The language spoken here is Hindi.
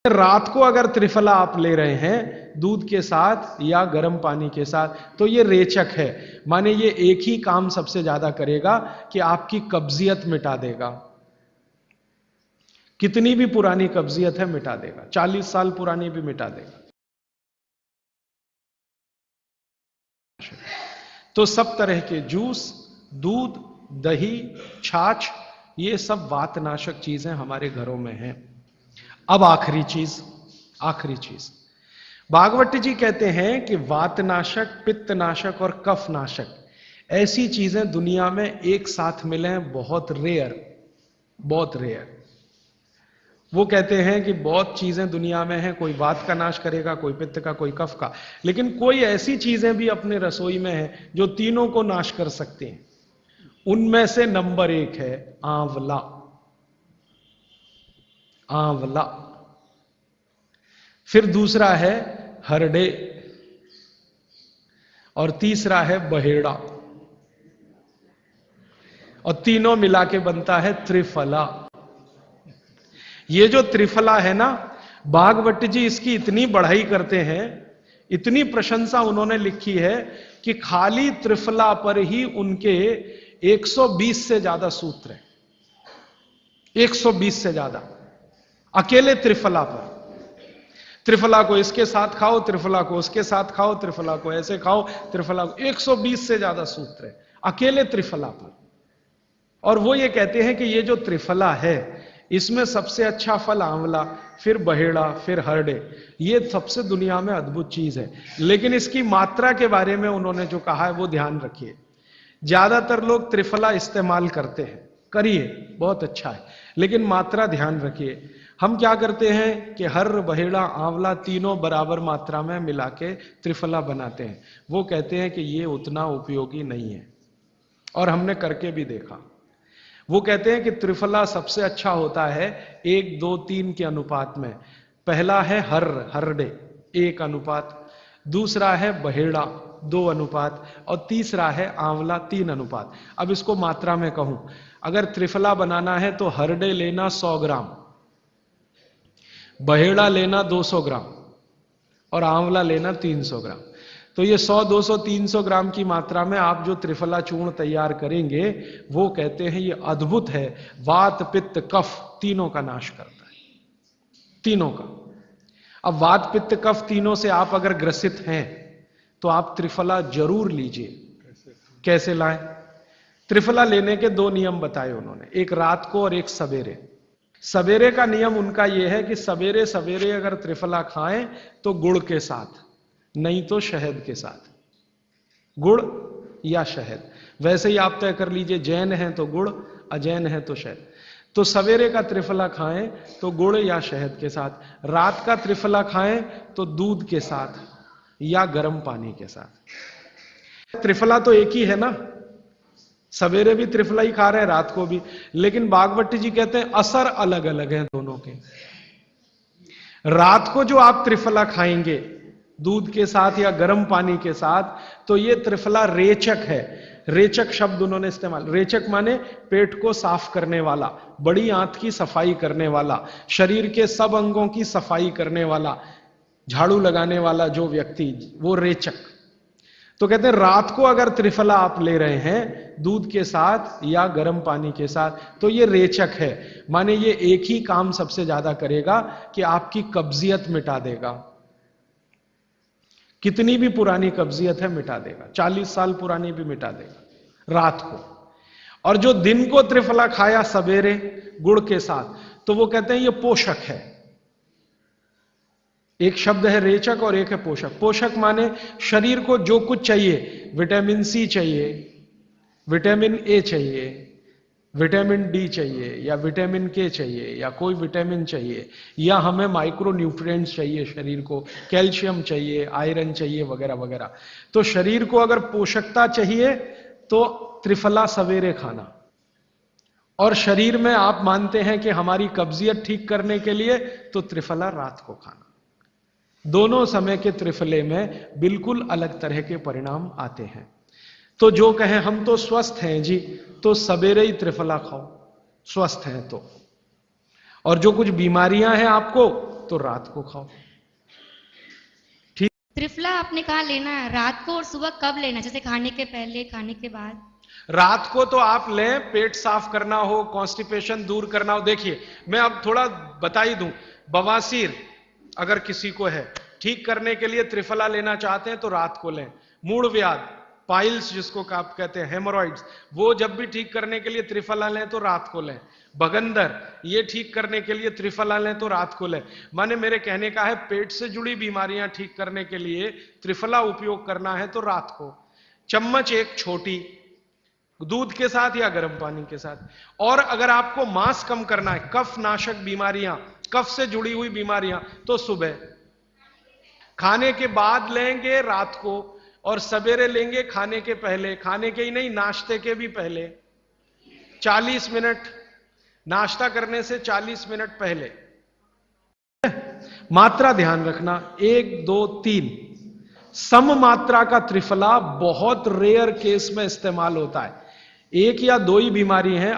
रात को अगर त्रिफला आप ले रहे हैं दूध के साथ या गर्म पानी के साथ तो ये रेचक है, माने ये एक ही काम सबसे ज्यादा करेगा कि आपकी कब्जियत मिटा देगा। कितनी भी पुरानी कब्जियत है मिटा देगा, 40 साल पुरानी भी मिटा देगा। तो सब तरह के जूस, दूध, दही, छाछ, ये सब वातनाशक चीजें हमारे घरों में हैं। अब आखिरी चीज भागवत जी कहते हैं कि वातनाशक, पित्तनाशक और कफनाशक ऐसी चीजें दुनिया में एक साथ मिले हैं, बहुत रेयर। वो कहते हैं कि बहुत चीजें दुनिया में हैं, कोई वात का नाश करेगा, कोई पित्त का, कोई कफ का, लेकिन कोई ऐसी चीजें भी अपने रसोई में हैं जो तीनों को नाश कर सकती हैं। उनमें से नंबर 1 है आंवला। फिर दूसरा है हरडे और तीसरा है बहेड़ा और तीनों मिला के बनता है त्रिफला। ये जो त्रिफला है ना, भागवत जी इसकी इतनी बढ़ाई करते हैं, इतनी प्रशंसा उन्होंने लिखी है कि खाली त्रिफला पर ही उनके 120 से ज्यादा सूत्र हैं। 120 से ज्यादा अकेले त्रिफला पर। त्रिफला को इसके साथ खाओ, त्रिफला को उसके साथ खाओ, त्रिफला को ऐसे खाओ, त्रिफला को 120 से ज्यादा सूत्र है अकेले त्रिफला पर। और वो ये कहते हैं कि ये जो त्रिफला है इसमें सबसे अच्छा फल आंवला, फिर बहेड़ा, फिर हरडे, ये सबसे दुनिया में अद्भुत चीज है। लेकिन इसकी मात्रा के बारे में उन्होंने जो कहा है वो ध्यान रखिए। ज्यादातर लोग त्रिफला इस्तेमाल करते हैं, करिए, बहुत अच्छा है, लेकिन मात्रा ध्यान रखिए। हम क्या करते हैं कि हर, बहेड़ा, आंवला तीनों बराबर मात्रा में मिला के त्रिफला बनाते हैं। वो कहते हैं कि ये उतना उपयोगी नहीं है, और हमने करके भी देखा। वो कहते हैं कि त्रिफला सबसे अच्छा होता है 1, 2, 3 के अनुपात में। पहला है हरडे 1 अनुपात, दूसरा है बहेड़ा 2 अनुपात और तीसरा है आंवला 3 अनुपात। अब इसको मात्रा में कहूं, अगर त्रिफला बनाना है तो हरडे लेना 100 ग्राम, बहेड़ा लेना 200 ग्राम और आंवला लेना 300 ग्राम। तो ये 100, 200, 300 ग्राम की मात्रा में आप जो त्रिफला चूर्ण तैयार करेंगे वो कहते हैं ये अद्भुत है, वात, पित्त, कफ तीनों का नाश करता है, तीनों का। अब वात, पित्त, कफ तीनों से आप अगर ग्रसित हैं तो आप त्रिफला जरूर लीजिए। कैसे लाएं? त्रिफला लेने के 2 नियम बताए उन्होंने, एक रात को और एक सवेरे। सवेरे का नियम उनका यह है कि सवेरे सवेरे अगर त्रिफला खाएं तो गुड़ के साथ, नहीं तो शहद के साथ, गुड़ या शहद। वैसे ही आप तय कर लीजिए, जैन है तो गुड़, अजैन है तो शहद। तो सवेरे का त्रिफला खाएं तो गुड़ या शहद के साथ, रात का त्रिफला खाएं तो दूध के साथ या गर्म पानी के साथ। त्रिफला तो एक ही है ना, सवेरे भी त्रिफला ही खा रहे हैं, रात को भी, लेकिन भागवत जी कहते हैं असर अलग अलग है दोनों के। रात को जो आप त्रिफला खाएंगे दूध के साथ या गर्म पानी के साथ, तो ये त्रिफला रेचक है। रेचक शब्द उन्होंने इस्तेमाल, रेचक माने पेट को साफ करने वाला, बड़ी आंत की सफाई करने वाला, शरीर के सब अंगों की सफाई करने वाला, झाड़ू लगाने वाला जो व्यक्ति, वो रेचक। तो कहते हैं रात को अगर त्रिफला आप ले रहे हैं दूध के साथ या गर्म पानी के साथ तो ये रेचक है, माने ये एक ही काम सबसे ज्यादा करेगा कि आपकी कब्जियत मिटा देगा। कितनी भी पुरानी कब्जियत है मिटा देगा, 40 साल पुरानी भी मिटा देगा रात को। और जो दिन को त्रिफला खाया सवेरे गुड़ के साथ, तो वो कहते हैं ये पोषक है। एक शब्द है रेचक और एक है पोषक। पोषक माने शरीर को जो कुछ चाहिए, विटामिन सी चाहिए, विटामिन ए चाहिए, विटामिन डी चाहिए, या विटामिन के चाहिए, या कोई विटामिन चाहिए, या हमें माइक्रो न्यूट्रिएंट्स चाहिए शरीर को, कैल्शियम चाहिए, आयरन चाहिए, वगैरह वगैरह। तो शरीर को अगर पोषकता चाहिए तो त्रिफला सवेरे खाना, और शरीर में आप मानते हैं कि हमारी कब्जियत ठीक करने के लिए तो त्रिफला रात को खाना। दोनों समय के त्रिफले में बिल्कुल अलग तरह के परिणाम आते हैं। तो जो कहें हम तो स्वस्थ हैं जी, तो सवेरे ही त्रिफला खाओ, स्वस्थ हैं तो। और जो कुछ बीमारियां हैं आपको, तो रात को खाओ। त्रिफला आपने कहा लेना है रात को और सुबह कब लेना, जैसे खाने के पहले, खाने के बाद? रात को तो आप लें, पेट साफ करना हो, कॉन्स्टिपेशन दूर करना हो। देखिए मैं अब थोड़ा बता ही दूं, बवासीर अगर किसी को है, ठीक करने के लिए त्रिफला लेना चाहते हैं तो रात को लें। मूढ़ व्याध, पाइल्स जिसको आप कहते हैं, हेमोरॉइड्स, वो जब भी ठीक करने के लिए त्रिफला लें तो रात को लें। बगंदर, ये ठीक करने के लिए त्रिफला लें तो रात को लें। माने मेरे कहने का है, पेट से जुड़ी बीमारियां ठीक करने के लिए त्रिफला उपयोग करना है तो रात को। चम्मच एक छोटी, दूध के साथ या गर्म पानी के साथ। और अगर आपको मांस कम करना है, कफ नाशक बीमारियां, कफ से जुड़ी हुई बीमारियां, तो सुबह। खाने के बाद लेंगे रात को, और सवेरे लेंगे खाने के पहले। खाने के ही नहीं, नाश्ते के भी पहले 40 मिनट, नाश्ता करने से 40 मिनट पहले। मात्रा ध्यान रखना, 1 2 3 सम मात्रा का त्रिफला बहुत रेयर केस में इस्तेमाल होता है। 1 या 2 ही बीमारी है।